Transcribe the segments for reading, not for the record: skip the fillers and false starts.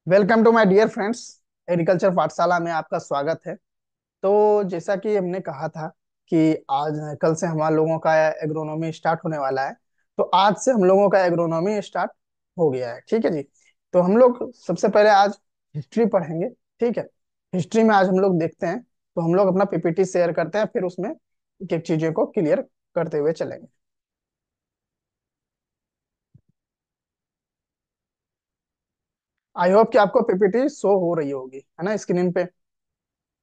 Welcome to my dear friends. Agriculture पाठशाला में आपका स्वागत है। तो जैसा कि हमने कहा था कि आज कल से हमारे लोगों का एग्रोनॉमी स्टार्ट होने वाला है। तो आज से हम लोगों का एग्रोनॉमी स्टार्ट हो गया है। ठीक है जी। तो हम लोग सबसे पहले आज हिस्ट्री पढ़ेंगे। ठीक है। हिस्ट्री में आज हम लोग देखते हैं। तो हम लोग अपना पीपीटी शेयर करते हैं, फिर उसमें एक एक चीजों को क्लियर करते हुए चलेंगे। आई होप कि आपको पीपीटी शो हो रही होगी, है ना, स्क्रीन पे।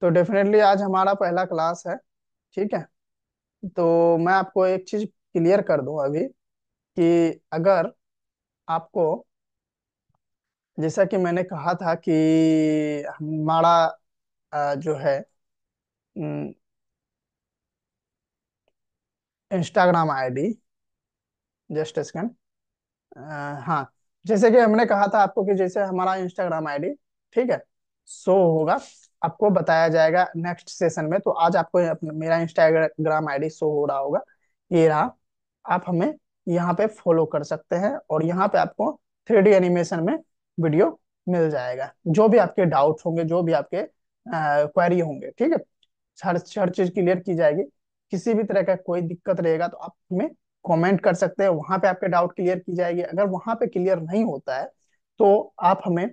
तो डेफिनेटली आज हमारा पहला क्लास है। ठीक है। तो मैं आपको एक चीज क्लियर कर दूं अभी कि अगर आपको, जैसा कि मैंने कहा था कि हमारा जो है इंस्टाग्राम आईडी, जस्ट सेकंड। हाँ, जैसे कि हमने कहा था आपको कि जैसे हमारा इंस्टाग्राम आईडी, ठीक है, शो होगा, आपको बताया जाएगा नेक्स्ट सेशन में। तो आज आपको मेरा इंस्टाग्राम आईडी शो हो रहा होगा, ये रहा। आप हमें यहाँ पे फॉलो कर सकते हैं और यहाँ पे आपको 3D एनिमेशन में वीडियो मिल जाएगा। जो भी आपके डाउट होंगे, जो भी आपके क्वेरी होंगे, ठीक है, हर हर चीज क्लियर की जाएगी। किसी भी तरह का कोई दिक्कत रहेगा तो आप हमें कमेंट कर सकते हैं, वहां पे आपके डाउट क्लियर की जाएगी। अगर वहां पे क्लियर नहीं होता है तो आप हमें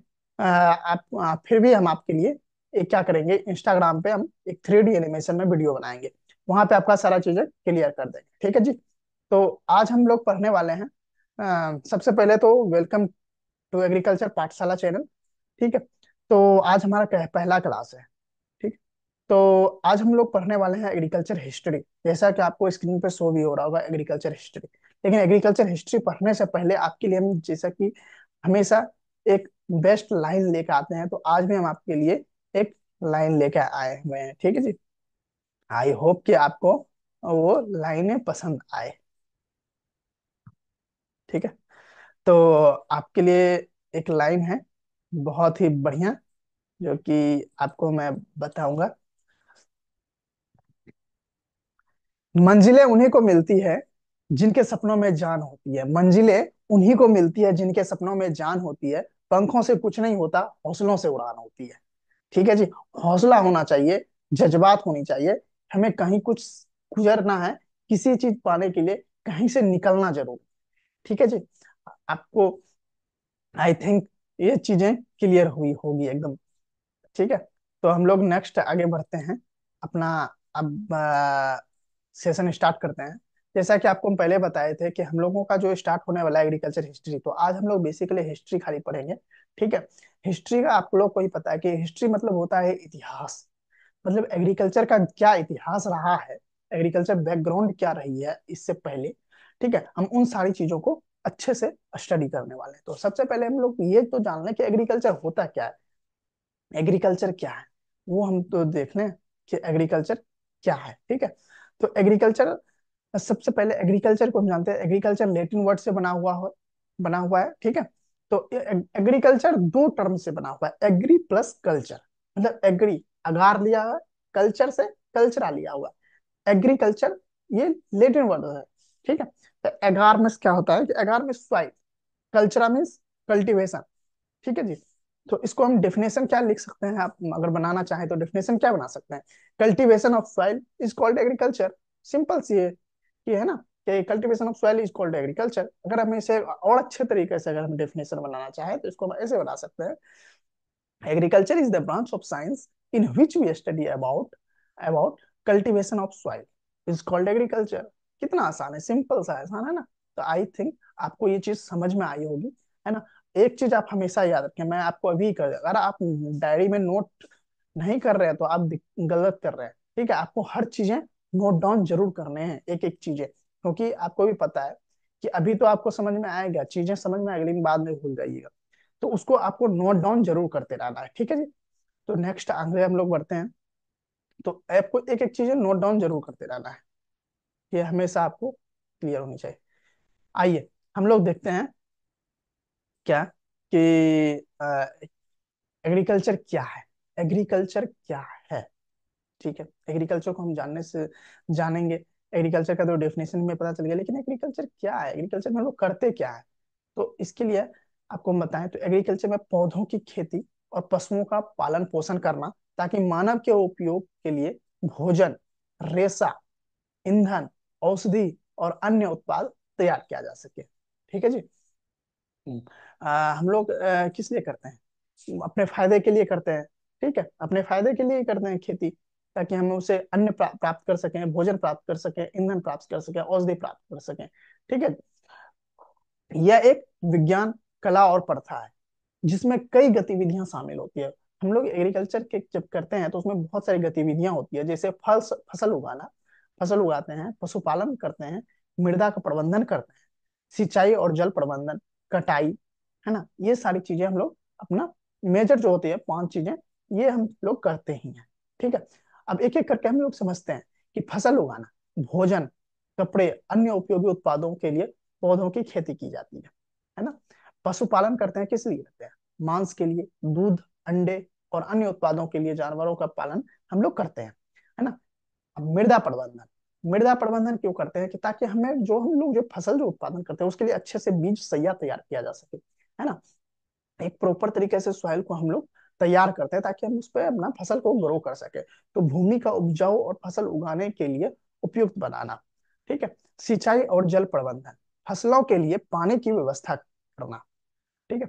फिर भी हम आपके लिए एक क्या करेंगे, इंस्टाग्राम पे हम एक 3D एनिमेशन में वीडियो बनाएंगे, वहां पे आपका सारा चीजें क्लियर कर देंगे। ठीक है जी। तो आज हम लोग पढ़ने वाले हैं। सबसे पहले तो वेलकम टू एग्रीकल्चर पाठशाला चैनल। ठीक है। तो आज हमारा पहला क्लास है। ठीक। तो आज हम लोग पढ़ने वाले हैं एग्रीकल्चर हिस्ट्री। जैसा कि आपको स्क्रीन पे शो भी हो रहा होगा एग्रीकल्चर हिस्ट्री। लेकिन एग्रीकल्चर हिस्ट्री पढ़ने से पहले आपके लिए हम, जैसा कि हमेशा, एक बेस्ट लाइन लेकर आते हैं, तो आज भी हम आपके लिए एक लाइन लेकर आए हुए हैं। ठीक है जी। आई होप कि आपको वो लाइनें पसंद आए। ठीक है। तो आपके लिए एक लाइन है, बहुत ही बढ़िया, जो कि आपको मैं बताऊंगा। मंजिलें उन्हीं को मिलती है जिनके सपनों में जान होती है। मंजिलें उन्हीं को मिलती है जिनके सपनों में जान होती है। पंखों से कुछ नहीं होता, हौसलों से उड़ान होती है। ठीक है जी। हौसला होना चाहिए, जज्बात होनी चाहिए। हमें कहीं कुछ गुजरना है, किसी चीज पाने के लिए कहीं से निकलना जरूर। ठीक है जी। आपको, आई थिंक, ये चीजें क्लियर हुई होगी एकदम। ठीक है। तो हम लोग नेक्स्ट आगे बढ़ते हैं अपना। अब सेशन स्टार्ट करते हैं। जैसा कि आपको हम पहले बताए थे कि हम लोगों का जो स्टार्ट होने वाला है एग्रीकल्चर हिस्ट्री, तो आज हम लोग बेसिकली हिस्ट्री खाली पढ़ेंगे। ठीक है। हिस्ट्री का आप लोग को ही पता है कि हिस्ट्री मतलब होता है इतिहास। मतलब एग्रीकल्चर का क्या इतिहास रहा है, एग्रीकल्चर बैकग्राउंड क्या रही है इससे पहले। ठीक है। हम उन सारी चीजों को अच्छे से स्टडी करने वाले हैं। तो सबसे पहले हम लोग ये तो जान लें कि एग्रीकल्चर होता क्या है, एग्रीकल्चर क्या है, वो हम तो देख लें कि एग्रीकल्चर क्या है। ठीक है। तो एग्रीकल्चर, सबसे पहले एग्रीकल्चर को हम जानते हैं, एग्रीकल्चर लेटिन वर्ड से बना हुआ है। ठीक है। तो एग्रीकल्चर दो टर्म से बना हुआ है, एग्री प्लस कल्चर। मतलब एग्री अगार लिया हुआ है, कल्चर से कल्चरा लिया हुआ है, एग्रीकल्चर, ये लेटिन वर्ड है। ठीक है। तो एगार में क्या होता है कि एगार में सॉइल, कल्चरा मीन्स कल्टीवेशन। ठीक है जी। तो इसको हम डेफिनेशन क्या लिख सकते हैं, आप अगर बनाना चाहें तो डेफिनेशन क्या बना सकते हैं, cultivation of soil is called agriculture. Simple सी है कि, है ना, कि cultivation of soil is called agriculture. अगर हम इसे और अच्छे तरीके से अगर हम डेफिनेशन बनाना चाहें तो इसको हम ऐसे बना सकते हैं, agriculture is the branch of science in which we study about cultivation of soil is called agriculture. कितना आसान है, सिंपल सा आसान है ना। तो आई थिंक आपको ये चीज समझ में आई होगी, है ना। एक चीज आप हमेशा याद रखें, मैं आपको अभी कर, अगर आप डायरी में नोट नहीं कर रहे हैं तो आप गलत कर रहे हैं। ठीक है। आपको हर चीजें नोट डाउन जरूर करने हैं, एक एक चीजें, क्योंकि आपको भी पता है कि अभी तो आपको समझ में आएगा, चीजें समझ में आएगी, लेकिन बाद में भूल जाइएगा। तो उसको आपको नोट डाउन जरूर करते रहना है। ठीक है जी। तो नेक्स्ट आगे हम लोग बढ़ते हैं। तो आपको एक एक चीजें नोट डाउन जरूर करते रहना है, ये हमेशा आपको क्लियर होनी चाहिए। आइए हम लोग देखते हैं क्या कि एग्रीकल्चर क्या है, एग्रीकल्चर क्या है। ठीक है। एग्रीकल्चर को हम जानने से जानेंगे। एग्रीकल्चर का तो डेफिनेशन में पता चल गया, लेकिन एग्रीकल्चर क्या है, एग्रीकल्चर में हम लोग करते क्या है। तो इसके लिए आपको हम बताएं तो एग्रीकल्चर में पौधों की खेती और पशुओं का पालन पोषण करना, ताकि मानव के उपयोग के लिए भोजन, रेशा, ईंधन, औषधि और अन्य उत्पाद तैयार किया जा सके। ठीक है जी। हम लोग किस लिए करते हैं? अपने फायदे के लिए करते हैं। ठीक है, अपने फायदे के लिए ही करते हैं खेती, ताकि हम उसे अन्न प्राप्त कर सकें, भोजन प्राप्त कर सकें, ईंधन प्राप्त कर सकें, औषधि प्राप्त कर सकें। ठीक है। यह एक विज्ञान, कला और प्रथा है जिसमें कई गतिविधियां शामिल होती है। हम लोग एग्रीकल्चर के जब करते हैं तो उसमें बहुत सारी गतिविधियां होती है, जैसे फसल उगाना, फसल उगाते हैं, पशुपालन करते हैं, मृदा का प्रबंधन करते हैं, सिंचाई और जल प्रबंधन, कटाई, है ना, ये सारी चीजें हम लोग अपना मेजर जो होती है 5 चीजें, ये हम लोग करते ही हैं। ठीक है। अब एक एक करके हम लोग समझते हैं कि फसल उगाना, भोजन, कपड़े, अन्य उपयोगी उत्पादों के लिए पौधों की खेती की जाती है ना। पशुपालन करते हैं, किस लिए करते हैं? मांस के लिए, दूध, अंडे और अन्य उत्पादों के लिए जानवरों का पालन हम लोग करते हैं, है ना। अब मृदा प्रबंधन, मृदा प्रबंधन क्यों करते हैं? कि ताकि हमें जो हम लोग जो फसल जो उत्पादन करते हैं उसके लिए अच्छे से बीज सैया तैयार किया जा सके, है ना। एक प्रॉपर तरीके से सॉइल को हम लोग तैयार करते हैं ताकि हम उस पर अपना फसल को ग्रो कर सके। तो भूमि का उपजाऊ और फसल उगाने के लिए उपयुक्त बनाना। ठीक है। सिंचाई और जल प्रबंधन, फसलों के लिए पानी की व्यवस्था करना। ठीक है।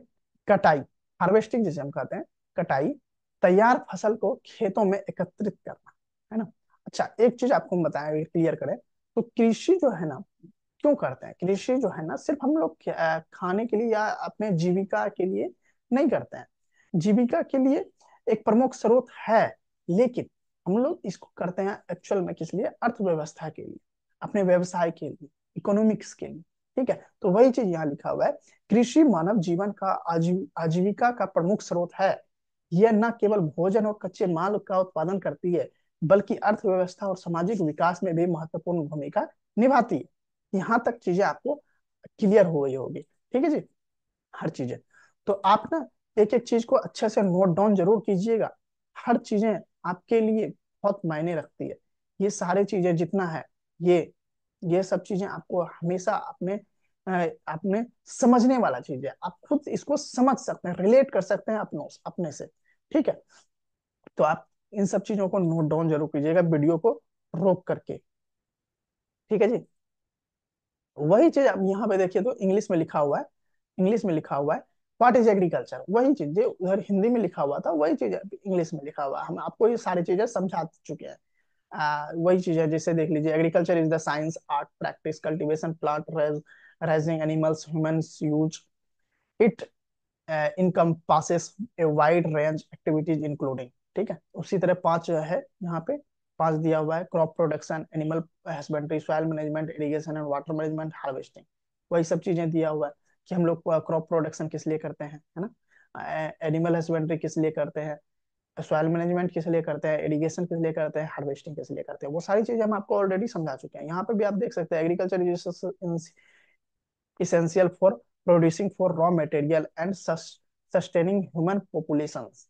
कटाई, हार्वेस्टिंग जिसे हम कहते हैं, कटाई, तैयार फसल को खेतों में एकत्रित करना, है ना। अच्छा, एक चीज आपको हम बताएं, क्लियर करें तो कृषि जो है ना, क्यों करते हैं? कृषि जो है ना सिर्फ हम लोग खाने के लिए या अपने जीविका के लिए नहीं करते हैं। जीविका के लिए एक प्रमुख स्रोत है, लेकिन हम लोग इसको करते हैं एक्चुअल में किस लिए? अर्थव्यवस्था के लिए, अपने व्यवसाय के लिए, इकोनॉमिक्स के लिए। ठीक है। तो वही चीज यहाँ लिखा हुआ है, कृषि मानव जीवन का आजीविका का प्रमुख स्रोत है। यह न केवल भोजन और कच्चे माल का उत्पादन करती है, बल्कि अर्थव्यवस्था और सामाजिक विकास में भी महत्वपूर्ण भूमिका निभाती है। यहाँ तक चीजें आपको क्लियर हो गई होगी। ठीक है जी, हर चीजें। तो आप ना एक एक चीज को अच्छे से नोट डाउन जरूर कीजिएगा। हर चीजें आपके लिए बहुत मायने रखती है। ये सारी चीजें जितना है, ये सब चीजें आपको हमेशा अपने समझने वाला चीज है। आप खुद इसको समझ सकते हैं, रिलेट कर सकते हैं अपने से। ठीक है। तो आप इन सब चीजों को नोट डाउन जरूर कीजिएगा वीडियो को रोक करके। ठीक है जी। वही चीज अब यहाँ पे देखिए तो इंग्लिश में लिखा हुआ है, इंग्लिश में लिखा हुआ है व्हाट इज एग्रीकल्चर। वही चीज जो उधर हिंदी में लिखा हुआ था वही चीज इंग्लिश में लिखा हुआ है। हम आपको ये सारी चीजें समझा चुके हैं। वही चीज है, जैसे देख लीजिए, agriculture is the science, art, practice, cultivation, plant raising animals, humans use it, encompasses a wide range activities including। ठीक है। उसी तरह 5 है यहाँ पे, 5 दिया हुआ है, crop production, animal husbandry, soil management, irrigation and water management, harvesting. वही सब चीजें दिया हुआ है कि हम लोग क्रॉप प्रोडक्शन किस लिए करते हैं, है ना, एनिमल हस्बेंड्री किस लिए करते हैं, सॉइल मैनेजमेंट किस लिए करते हैं, इरिगेशन किस लिए करते हैं, हार्वेस्टिंग किस लिए करते हैं। वो सारी चीजें हम आपको ऑलरेडी समझा चुके हैं। यहाँ पे भी आप देख सकते हैं, agriculture is essential for producing for raw material and sustaining human populations.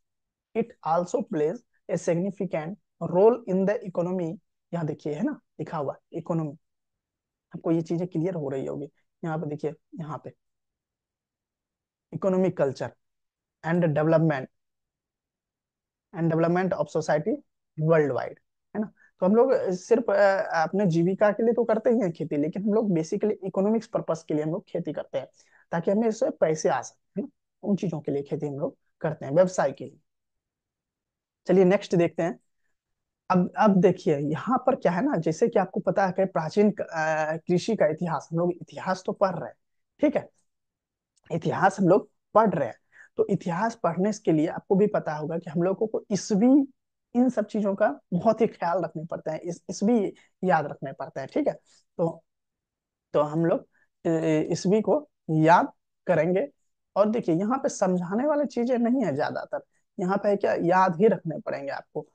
It also plays a significant role in the economy। यहाँ देखिए, है ना, लिखा हुआ इकोनॉमी। आपको ये चीजें क्लियर हो रही होगी। यहाँ पे देखिए, यहाँ पे economic culture and development, and development of society world wide, है ना। तो हम लोग सिर्फ अपने जीविका के लिए तो करते ही हैं खेती, लेकिन हम लोग बेसिकली इकोनॉमिक्स पर्पस के लिए हम लोग खेती करते हैं, ताकि हमें इससे पैसे आ सके, है ना। उन चीजों के लिए खेती हम लोग करते हैं, व्यवसाय के लिए। चलिए नेक्स्ट देखते हैं। अब देखिए यहाँ पर क्या है ना, जैसे कि आपको पता है कि प्राचीन कृषि का इतिहास, हम लोग इतिहास तो पढ़ रहे हैं। ठीक है, इतिहास हम लोग पढ़ रहे हैं। तो इतिहास पढ़ने के लिए आपको भी पता होगा कि हम लोगों को ईसवी, इन सब चीजों का बहुत ही ख्याल रखने पड़ता है, ईसवी याद रखने पड़ते हैं। ठीक है। तो हम लोग ईसवी को याद करेंगे। और देखिए यहाँ पे समझाने वाली चीजें नहीं है ज्यादातर, यहाँ पे क्या याद ही रखने पड़ेंगे आपको।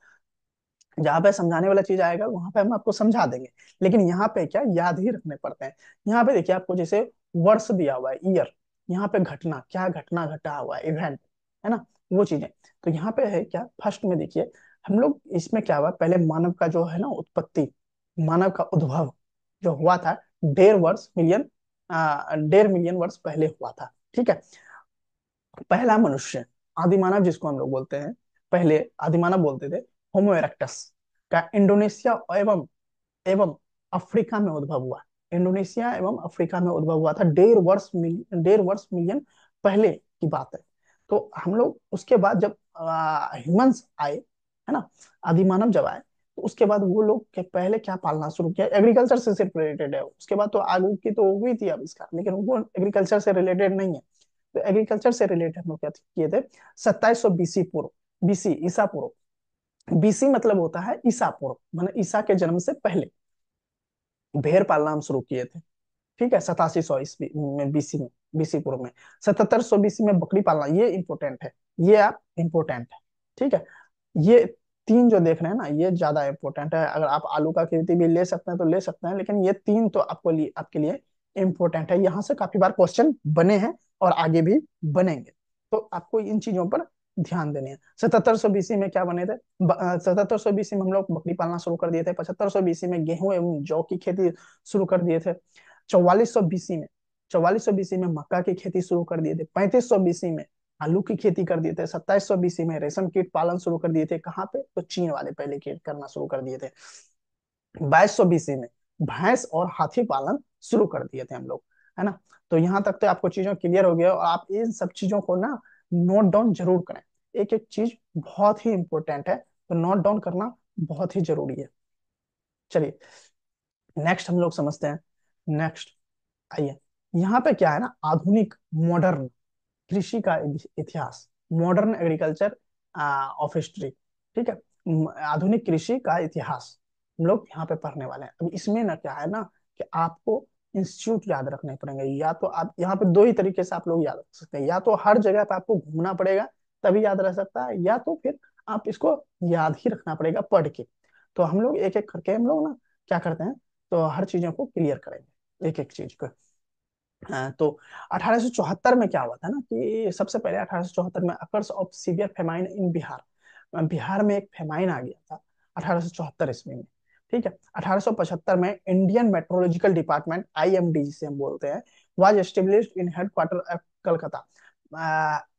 जहाँ पे समझाने वाला चीज आएगा वहां पे हम आपको समझा देंगे, लेकिन यहाँ पे क्या याद ही रखने पड़ते हैं। यहाँ पे देखिए आपको जैसे वर्ष दिया हुआ है, ईयर, यहाँ पे घटना, क्या घटना घटा हुआ है, इवेंट, है ना, वो चीजें। तो यहाँ पे है क्या, फर्स्ट में देखिए हम लोग इसमें क्या हुआ, पहले मानव का जो है ना उत्पत्ति, मानव का उद्भव जो हुआ था 1.5 वर्ष मिलियन 1.5 मिलियन वर्ष पहले हुआ था। ठीक है। पहला मनुष्य, आदि मानव जिसको हम लोग बोलते हैं, पहले आदि मानव बोलते थे, होमो इरेक्टस का इंडोनेशिया एवं एवं अफ्रीका में उद्भव हुआ। इंडोनेशिया एवं अफ्रीका में उद्भव हुआ था, 1.5 वर्ष मिलियन पहले की बात है। तो हम लोग उसके बाद जब ह्यूमंस आए, है ना, आदिमानव जब आए, तो उसके बाद वो लोग के पहले क्या पालना शुरू किया, एग्रीकल्चर से सिर्फ रिलेटेड है। उसके बाद तो आगे की तो हुई थी आविष्कार, लेकिन वो एग्रीकल्चर से रिलेटेड नहीं है। तो एग्रीकल्चर से रिलेटेड हम लोग क्या किए थे, 2700 BC पूर्व, बीसी ईसा पूर्व, बीसी मतलब होता है ईसा पूर्व, माने ईसा के जन्म से पहले भेड़ पालना हम शुरू किए थे। ठीक है, 8700 ईस्वी में, बीसी में, बीसी पूर्व में। 7700 BC में बकरी पालना, ये इंपोर्टेंट है, ये आप इंपोर्टेंट है। ठीक है, ये तीन जो देख रहे हैं ना, ये ज्यादा इंपॉर्टेंट है। अगर आप आलू का खेती भी ले सकते हैं तो ले सकते हैं, लेकिन ये तीन तो आपके लिए इंपॉर्टेंट है। यहाँ से काफी बार क्वेश्चन बने हैं और आगे भी बनेंगे, तो आपको इन चीजों पर ध्यान देने हैं। 7700 BC में क्या बने थे, 7700 BC में हम लोग बकरी पालना शुरू कर दिए थे। 7500 BC में गेहूं एवं जौ की खेती शुरू कर दिए थे। 4400 BC में, 4400 BC में मक्का की खेती शुरू कर दिए थे। 3500 BC में आलू की खेती कर दिए थे। 2700 BC में रेशम कीट पालन शुरू कर दिए थे। कहाँ पे, तो चीन वाले पहले कीट करना शुरू कर दिए थे। 2200 BC में भैंस और हाथी पालन शुरू कर दिए थे हम लोग, है ना। तो यहाँ तक तो आपको चीजों क्लियर हो गया, और आप इन सब चीजों को ना नोट डाउन जरूर करें। एक एक चीज बहुत ही इंपॉर्टेंट है, तो नोट डाउन करना बहुत ही जरूरी है। चलिए नेक्स्ट हम लोग समझते हैं। नेक्स्ट आइए, यहाँ पे क्या है ना, आधुनिक मॉडर्न कृषि का इतिहास, मॉडर्न एग्रीकल्चर ऑफ हिस्ट्री। ठीक है, आधुनिक कृषि का इतिहास हम लोग यहाँ पे पढ़ने वाले हैं। अब इसमें ना क्या है ना, कि आपको इंस्टीट्यूट याद रखने पड़ेंगे। या तो आप यहाँ पे दो ही तरीके से आप लोग याद रख सकते हैं, या तो हर जगह पे आपको घूमना पड़ेगा तभी याद रह सकता है, या तो फिर आप इसको याद ही रखना पड़ेगा पढ़ के। तो हम लोग एक एक करके हम लोग ना क्या करते हैं, तो हर चीजों को क्लियर करेंगे, एक एक चीज को। हाँ, तो 1874 में क्या हुआ था ना, कि सबसे पहले 1874 में अकर्स ऑफ सीवियर फेमाइन इन बिहार, बिहार में एक फेमाइन आ गया था 1874 ईस्वी में। ठीक है, 1875 में इंडियन मेट्रोलॉजिकल डिपार्टमेंट, आईएमडी जिसे हम बोलते हैं, was established in headquarter of Calcutta.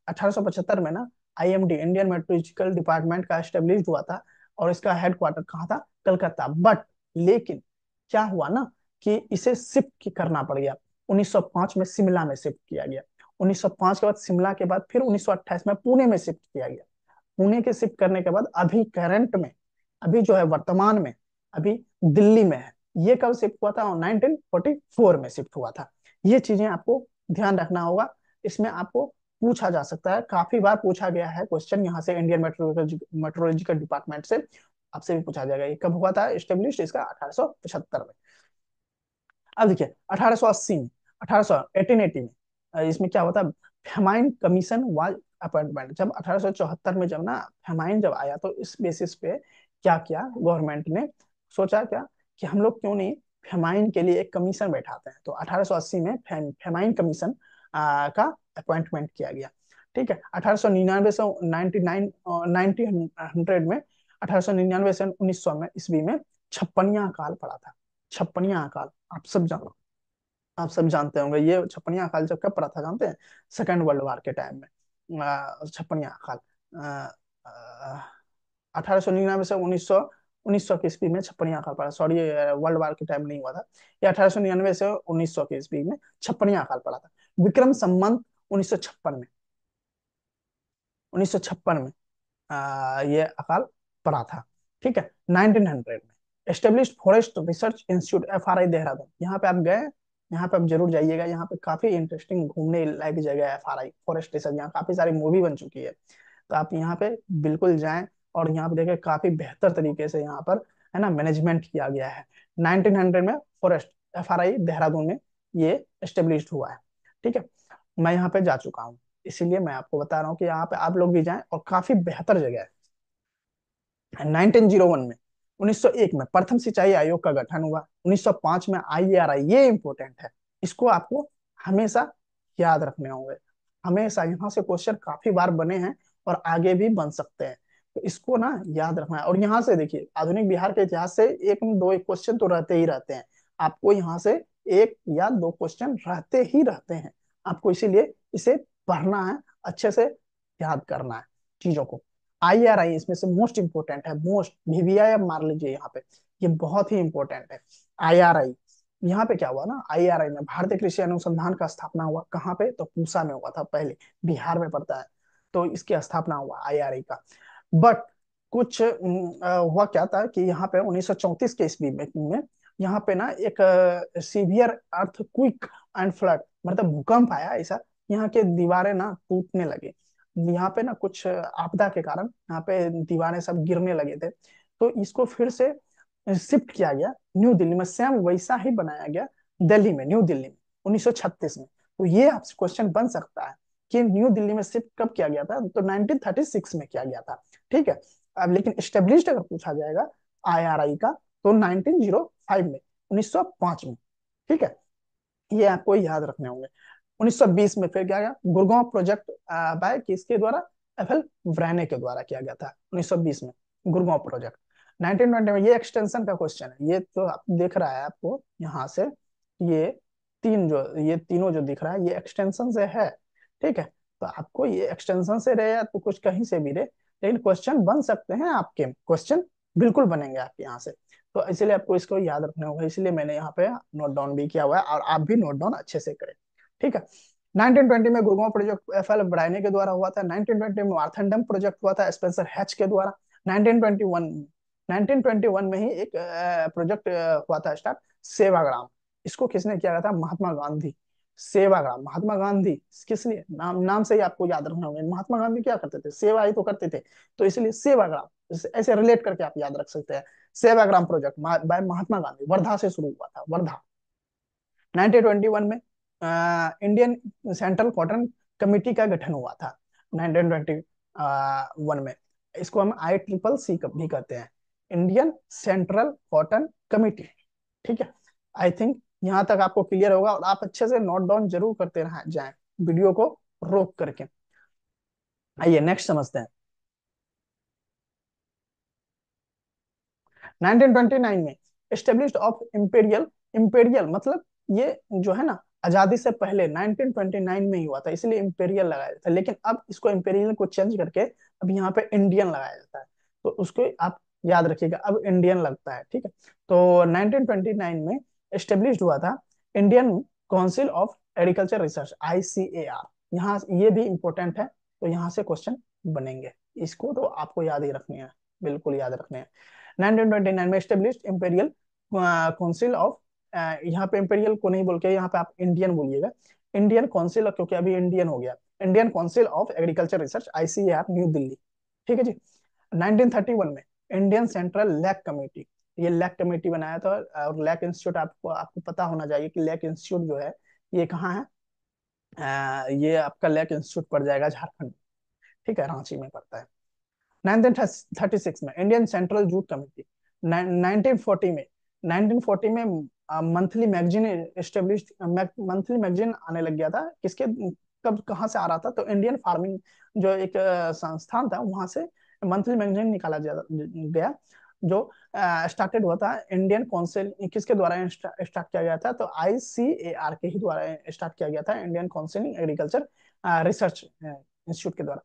1875 में ना आईएमडी, इंडियन मेट्रोलॉजिकल डिपार्टमेंट का एस्टेब्लिश हुआ था, और इसका हेडक्वार्टर कहाँ था, कलकत्ता। बट लेकिन क्या हुआ ना, कि इसे शिफ्ट करना पड़ गया। 1905 में शिमला में शिफ्ट किया गया। 1905 के बाद शिमला के बाद फिर 1928 में पुणे में शिफ्ट किया गया। पुणे के शिफ्ट करने के बाद अभी करंट में, अभी जो है वर्तमान में, अभी दिल्ली में है। ये कब शिफ्ट हुआ था, 1944 में शिफ्ट हुआ था। ये चीजें आपको ध्यान रखना होगा। इसमें आपको पूछा जा सकता है, काफी बार पूछा गया है क्वेश्चन यहाँ से, इंडियन मेट्रोलॉजिकल डिपार्टमेंट से आपसे भी पूछा जाएगा। ये कब हुआ था एस्टेब्लिश, इसका 1875 में। अब देखिए 1880 में, 1880 में इसमें क्या होता है, फेमाइन कमीशन वाज अपॉइंटमेंट। जब 1874 में जब ना फेमाइन जब आया, तो इस बेसिस पे क्या किया गवर्नमेंट ने, सोचा क्या, कि हम लोग क्यों नहीं फेमाइन के लिए एक कमीशन बैठाते हैं। तो 1880 में फेमाइन कमीशन का अपॉइंटमेंट किया गया। ठीक है, 1899 से 99 1900 में, 1899 से 1900 में ईस्वी में छप्पनिया अकाल पड़ा था। छप्पनिया अकाल आप सब जानते होंगे। ये छप्पनिया अकाल जब कब पड़ा था जानते हैं, सेकेंड वर्ल्ड वार के टाइम में छप्पनिया अकाल 1899 से 1900 की ईस्वी में छप्पनिया अकाल पड़ा। सॉरी, वर्ल्ड वार के टाइम नहीं हुआ था ये, 1899 से 1900 की ईस्वी में छप्पनिया अकाल पड़ा था। विक्रम संवत 1956 में, 1956 में ये अकाल पड़ा था। ठीक है, 1900 में established forest research institute, FRI Dehradun. यहाँ पे आप गए, यहाँ पे आप जरूर जाइएगा। यहाँ पे काफी इंटरेस्टिंग घूमने लायक जगह है एफआरआई फॉरेस्ट रिसर्च। यहाँ काफी सारी मूवी बन चुकी है, तो आप यहाँ पे बिल्कुल जाएं, और यहाँ पे देखें काफी बेहतर तरीके से यहाँ पर, है ना, मैनेजमेंट किया गया है। 1900 में फॉरेस्ट एफआरआई देहरादून में ये एस्टेब्लिश्ड हुआ है। ठीक है, मैं यहाँ पे जा चुका हूँ, इसीलिए मैं आपको बता रहा हूँ कि यहाँ पे आप लोग भी जाएं, और काफी बेहतर जगह है। 1901 में, 1901 में प्रथम सिंचाई आयोग का गठन हुआ। 1905 में आईआरआई, ये इंपॉर्टेंट है, इसको आपको हमेशा याद रखने होंगे। हमेशा यहाँ से क्वेश्चन काफी बार बने हैं, और आगे भी बन सकते हैं, तो इसको ना याद रखना है। और यहाँ से देखिए, आधुनिक बिहार के इतिहास से एक दो एक क्वेश्चन तो रहते ही रहते हैं। आपको यहाँ से एक या दो क्वेश्चन रहते ही रहते हैं, आपको इसीलिए इसे पढ़ना है अच्छे से याद करना है चीजों को। IRI इसमें से मोस्ट इंपोर्टेंट है, मोस्ट, VVI अब मार लीजिए यहाँ पे, ये बहुत ही इंपॉर्टेंट है। IRI, यहाँ पे क्या हुआ ना, IRI में भारतीय कृषि अनुसंधान का स्थापना हुआ कहाँ पे, तो पूसा में हुआ था पहले, बिहार में पड़ता है। तो इसकी स्थापना हुआ IRI का। बट कुछ हुआ क्या था कि यहाँ पे 1934 के ईस्वी में यहाँ पे ना एक सीवियर अर्थक्विक एंड फ्लड, मतलब भूकंप आया ऐसा, यहाँ के दीवारें ना टूटने लगे। यहाँ पे ना कुछ आपदा के कारण यहाँ पे दीवारें सब गिरने लगे थे। तो इसको फिर से शिफ्ट किया गया न्यू दिल्ली में, सेम वैसा ही बनाया गया दिल्ली में, न्यू दिल्ली में 1936 में। तो ये आपसे क्वेश्चन बन सकता है कि न्यू दिल्ली में शिफ्ट कब किया गया था, तो 1936 में किया गया था। ठीक है। अब लेकिन स्टेब्लिश्ड अगर पूछा जाएगा IRI का, तो 1905 में, 1905 में। ठीक है, ये आपको याद रखने होंगे। 1920 में फिर क्या गया, गुड़गांव प्रोजेक्ट बाय किसके द्वारा, FL ब्रैने के द्वारा किया गया था 1920 में, गुड़गांव प्रोजेक्ट। 1920 में, ये एक्सटेंशन का क्वेश्चन है, ये तो आप देख रहा है आपको यहाँ से, ये ये तीनों जो दिख रहा है ये एक्सटेंशन से है। ठीक है, तो आपको ये एक्सटेंशन से रहे या तो कुछ कहीं से भी रहे, लेकिन क्वेश्चन बन सकते हैं आपके, क्वेश्चन बिल्कुल बनेंगे आपके यहाँ से। तो इसलिए आपको इसको याद रखना होगा, इसलिए मैंने यहाँ पे नोट डाउन भी किया हुआ है, और आप भी नोट डाउन अच्छे से करें। ठीक है। 1920 में गुड़गांव प्रोजेक्ट FL ब्रायने के द्वारा हुआ था। 1920 में मार्थनडम प्रोजेक्ट हुआ था स्पेंसर हैच के द्वारा। 1921 में ही एक प्रोजेक्ट हुआ था स्टार्ट, सेवाग्राम। इसको किसने किया था, महात्मा गांधी। सेवाग्राम, महात्मा गांधी, किस लिए, नाम से ही आपको याद रखना होगा, महात्मा गांधी क्या करते थे, सेवा ही तो करते थे, तो इसलिए सेवाग्राम ऐसे रिलेट करके आप याद रख सकते हैं। सेवाग्राम प्रोजेक्ट बाय महात्मा गांधी, वर्धा से शुरू हुआ था, वर्धा। 1921 में इंडियन सेंट्रल कॉटन कमेटी का गठन हुआ था, 1921 में। इसको हम ICCC भी कहते हैं, इंडियन सेंट्रल कॉटन कमेटी। ठीक है। आई थिंक यहाँ तक आपको क्लियर होगा, और आप अच्छे से नोट डाउन जरूर करते रह जाएं वीडियो को रोक करके। आइए नेक्स्ट समझते हैं। 1929 में एस्टेब्लिश्ड ऑफ इम्पेरियल, इम्पेरियल मतलब ये जो है ना, आजादी से पहले 1929 में ही हुआ था, इसलिए इम्पेरियल लगाया जाता है, लेकिन अब इसको इम्पेरियल को चेंज करके अब यहाँ पे इंडियन लगाया जाता है। तो उसको आप याद रखिएगा, अब इंडियन लगता है। ठीक है। तो 1929 में एस्टेब्लिश्ड हुआ था Indian council of agriculture research, ICAR। यहाँ ये भी इंपॉर्टेंट है, तो यहाँ से क्वेश्चन बनेंगे, इसको तो आपको याद ही रखने हैं, बिल्कुल याद रखने हैं। 1929 में स्टेब्लिश्ड इंपेरियल काउंसिल ऑफ, यहाँ पे इंपेरियल को नहीं बोल के यहाँ पे आप इंडियन बोलिएगा, इंडियन काउंसिल, क्योंकि अभी इंडियन हो गया, Indian council of agriculture research, ICAR, new Delhi. ठीक है जी। 1931 में इंडियन सेंट्रल लैक कमेटी, ये लैक कमेटी बनाया था। और लैक इंस्टीट्यूट आपको आपको पता होना चाहिए कि लैक इंस्टीट्यूट जो है ये कहाँ है, ये आपका लैक इंस्टीट्यूट पड़ जाएगा झारखंड। ठीक है, रांची में पड़ता है। 1936 में इंडियन सेंट्रल जूट कमेटी। 1940 में, 1940 में monthly magazine establish, monthly magazine आने लग गया था, किसके, कब कहाँ से आ रहा था, तो इंडियन फार्मिंग जो एक संस्थान था वहां से मंथली मैगजीन निकाला गया, जो स्टार्टेड हुआ था इंडियन काउंसिल, किसके द्वारा स्टार्ट किया गया था, तो ICAR के ही द्वारा स्टार्ट किया गया था, Indian council agriculture research institute के द्वारा।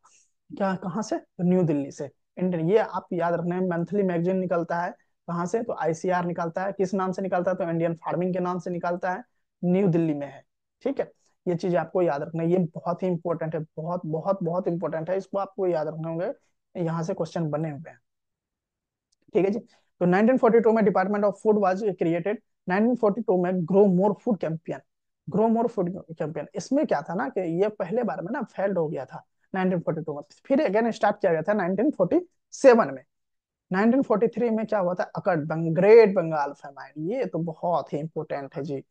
क्या, कहाँ से, तो न्यू दिल्ली से। इंडियन, ये आप याद रखना है, मंथली मैगजीन निकलता है कहाँ से, तो ICAR निकालता है, किस नाम से निकालता है, तो इंडियन फार्मिंग के नाम से निकालता है, न्यू दिल्ली में है। ठीक है, ये चीज आपको याद रखना है, ये बहुत ही इंपॉर्टेंट है, बहुत बहुत बहुत इंपॉर्टेंट है, इसको आपको याद रखने होंगे, यहाँ से क्वेश्चन बने हुए हैं। ठीक है जी। तो 1942 में department of food was created. 1942 में grow more food campaign, grow more food campaign, इसमें क्या था ना कि ये पहले बार में ना फेल्ड हो गया था 1942 में, फिर अगेन स्टार्ट किया गया था 1947 में। 1943 में क्या हुआ था, अकड ग्रेट बंगाल फेमाइन, ये तो बहुत ही इंपॉर्टेंट है जी,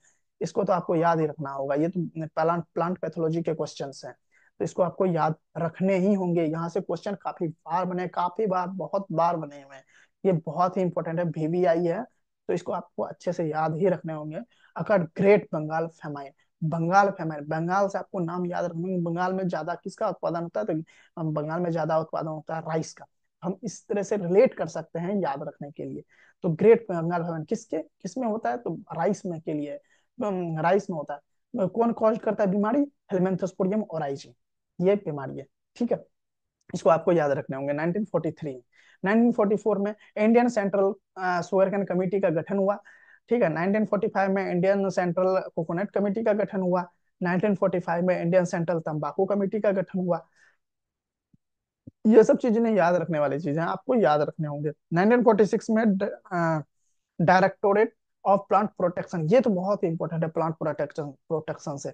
इसको तो आपको याद ही रखना होगा, ये तो प्लांट प्लांट पैथोलॉजी के क्वेश्चंस हैं, तो इसको आपको याद रखने ही होंगे, यहाँ से क्वेश्चन काफी बार बने, काफी बार, बहुत बार बने हुए हैं, ये बहुत ही इंपॉर्टेंट है, VVI है, तो इसको आपको अच्छे से याद ही रखने होंगे। अकड great Bengal famine, Bengal famine, Bengal से आपको नाम याद रखने होंगे, बंगाल में ज्यादा किसका उत्पादन होता है, तो बंगाल में ज्यादा उत्पादन होता है राइस का, हम इस तरह से रिलेट कर सकते हैं याद रखने के लिए। तो ग्रेट बंगाल फेमन किसके, किसमें होता है, तो राइस में के लिए, राइस में होता है। कौन कॉज करता है बीमारी, हेलमिंथोस्पोडियम ओराइजी। ये बीमारी है। ठीक है, इसको आपको याद रखने होंगे। 1943, 1944 में Indian central sugar cane committee का गठन हुआ। ठीक है, 1945 में इंडियन सेंट्रल कोकोनट कमेटी का गठन हुआ। 1945 में इंडियन सेंट्रल तंबाकू कमेटी का गठन हुआ। ये सब चीजें नहीं याद रखने वाली चीजें हैं, आपको याद रखने होंगे। 1946 में डायरेक्टोरेट ऑफ प्लांट प्रोटेक्शन, ये तो बहुत ही इंपॉर्टेंट है, प्लांट प्रोटेक्शन प्रोटेक्शन से,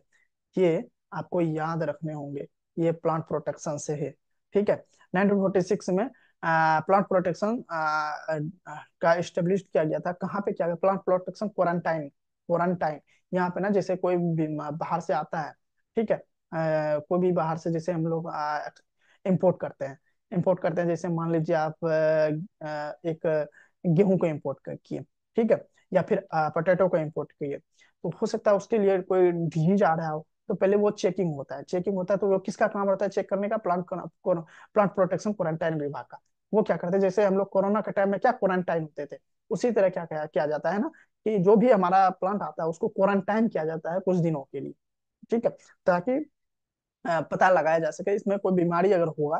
ये आपको याद रखने होंगे, ये प्लांट प्रोटेक्शन से है। ठीक है, 1946 में प्लांट प्रोटेक्शन का इस्टेब्लिश किया गया था। कहाँ पे किया गया? Plant protection quarantine, quarantine. यहाँ पे ना जैसे कोई भी बाहर से आता है, ठीक है, कोई भी बाहर से, जैसे हम लोग इंपोर्ट करते हैं, इंपोर्ट करते हैं, जैसे मान लीजिए आप एक गेहूं को इंपोर्ट किए, ठीक है, या फिर पोटैटो को इंपोर्ट किए, तो हो सकता है उसके लिए कोई डिजीज आ रहा हो, तो पहले वो चेकिंग होता है, चेकिंग होता है, तो वो किसका काम रहता है चेक करने का? प्लांट प्रोटेक्शन क्वारंटाइन विभाग का। वो क्या करते हैं, जैसे हम लोग कोरोना के टाइम में क्या क्वारंटाइन होते थे, उसी तरह क्या किया जाता है ना, कि जो भी हमारा प्लांट आता है उसको क्वारंटाइन किया जाता है कुछ दिनों के लिए। ठीक है, ताकि पता लगाया जा सके इसमें कोई बीमारी अगर होगा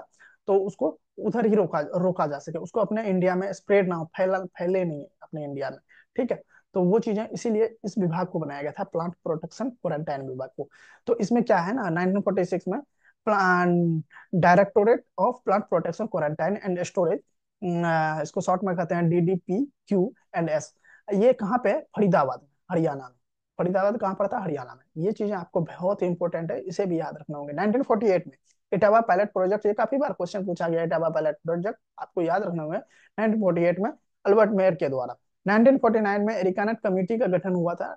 तो उसको उधर ही रोका रोका जा सके, उसको अपने इंडिया में स्प्रेड ना हो, फैले नहीं अपने इंडिया में। ठीक है, तो वो चीजें इसीलिए इस विभाग को बनाया गया था, प्लांट प्रोटेक्शन क्वारंटाइन विभाग को। तो इसमें क्या है ना, 1946 में plan directorate of plant protection quarantine and storage, इसको शॉर्ट में कहते हैं DDPQ&S। ये कहाँ पे? फरीदाबाद, हरियाणा में। फरीदाबाद कहाँ पड़ता है? हरियाणा में। ये चीजें आपको बहुत इंपॉर्टेंट है, इसे भी याद रखना होंगे। 1948 में इटावा पायलट प्रोजेक्ट, ये काफी बार क्वेश्चन पूछा गया, इटावा पायलट प्रोजेक्ट आपको याद रखना होंगे। 1948 में अल्बर्ट मेयर के द्वारा। 1949 में एरिकानट कमेटी का गठन हुआ था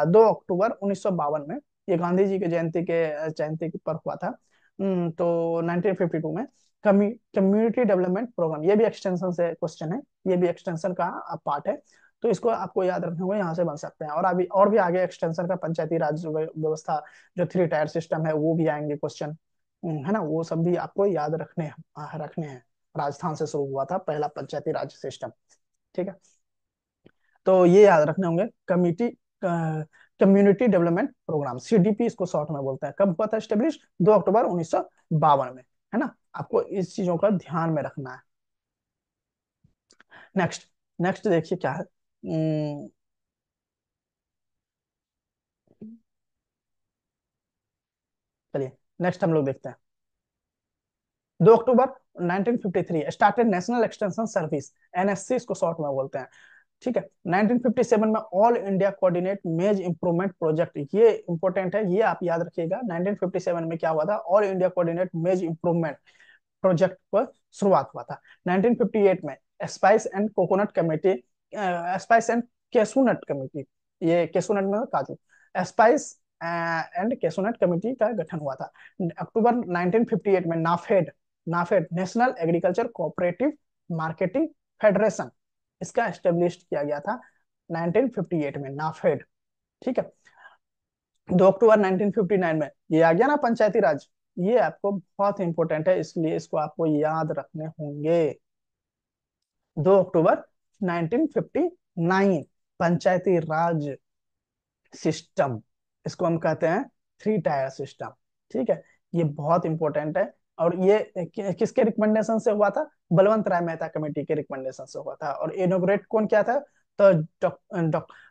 2 अक्टूबर 1952 में, ये गांधी जी के जयंती पर हुआ था। तो 1952 में कम्युनिटी डेवलपमेंट प्रोग्राम, ये भी एक्सटेंशन से क्वेश्चन है, ये भी एक्सटेंशन का पार्ट है, तो इसको आपको याद रखने होंगे, यहाँ से बन सकते हैं। और अभी और भी आगे एक्सटेंशन का पंचायती राज व्यवस्था, जो 3 टायर सिस्टम है, वो भी आएंगे क्वेश्चन, है ना, वो सब भी आपको याद रखने हैं। राजस्थान से शुरू हुआ था पहला पंचायती राज सिस्टम। ठीक है, तो ये याद रखने होंगे। कम्युनिटी डेवलपमेंट प्रोग्राम, CDP इसको शॉर्ट में बोलते हैं। कब हुआ था स्टेब्लिश? 2 अक्टूबर 1952 में, है ना, आपको इस चीजों का ध्यान में रखना है। नेक्स्ट, नेक्स्ट देखिए क्या है। चलिए नेक्स्ट हम लोग देखते हैं। 2 अक्टूबर 1953 started national extension service, NSC इसको शॉर्ट में बोलते हैं। ठीक है, 1957 में all India coordinate maize improvement project, ये इंपॉर्टेंट है, ये आप याद रखिएगा। 1957 में क्या हुआ था? All India coordinate maize improvement project पर शुरुआत हुआ था। 1958 में spice and coconut committee, spice and cashewnut committee, ये केसुनट में काजू, स्पाइस एंड केसुनट कमेटी का गठन हुआ था। अक्टूबर 1958 में NAFED, NAFED national agriculture cooperative marketing federation, इसका एस्टेब्लिश किया गया था 1958 में, नाफेड। ठीक है, 2 अक्टूबर 1959 में ये आ गया ना पंचायती राज, ये आपको बहुत इंपॉर्टेंट है, इसलिए इसको आपको याद रखने होंगे। 2 अक्टूबर 1959 पंचायती राज सिस्टम, इसको हम कहते हैं 3 टायर सिस्टम। ठीक है, ये बहुत इंपॉर्टेंट है। और ये किसके रिकमेंडेशन से हुआ था? बलवंत राय मेहता कमेटी के रिकमेंडेशन से हुआ था। और इनोग्रेट कौन किया था? तो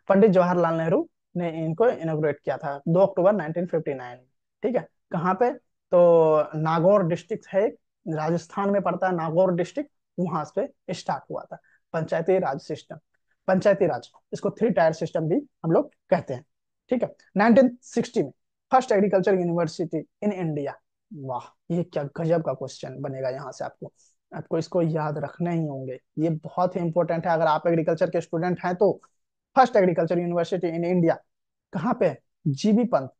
पंडित जवाहरलाल नेहरू ने इनको इनोग्रेट किया था 2 अक्टूबर 1959 में। ठीक है, कहाँ पे? तो नागौर डिस्ट्रिक्ट है एक, राजस्थान में पड़ता है नागौर डिस्ट्रिक्ट, वहां पे स्टार्ट हुआ था पंचायती राज सिस्टम, पंचायती राज, इसको 3 टायर सिस्टम भी हम लोग कहते हैं। ठीक है, 1960 में first agriculture university in India. वाह, ये क्या गजब का क्वेश्चन बनेगा यहाँ से, आपको आपको इसको याद रखने ही होंगे, ये बहुत ही इंपॉर्टेंट है अगर आप एग्रीकल्चर के स्टूडेंट हैं तो। First agriculture university in India कहाँ पे? GB Pant,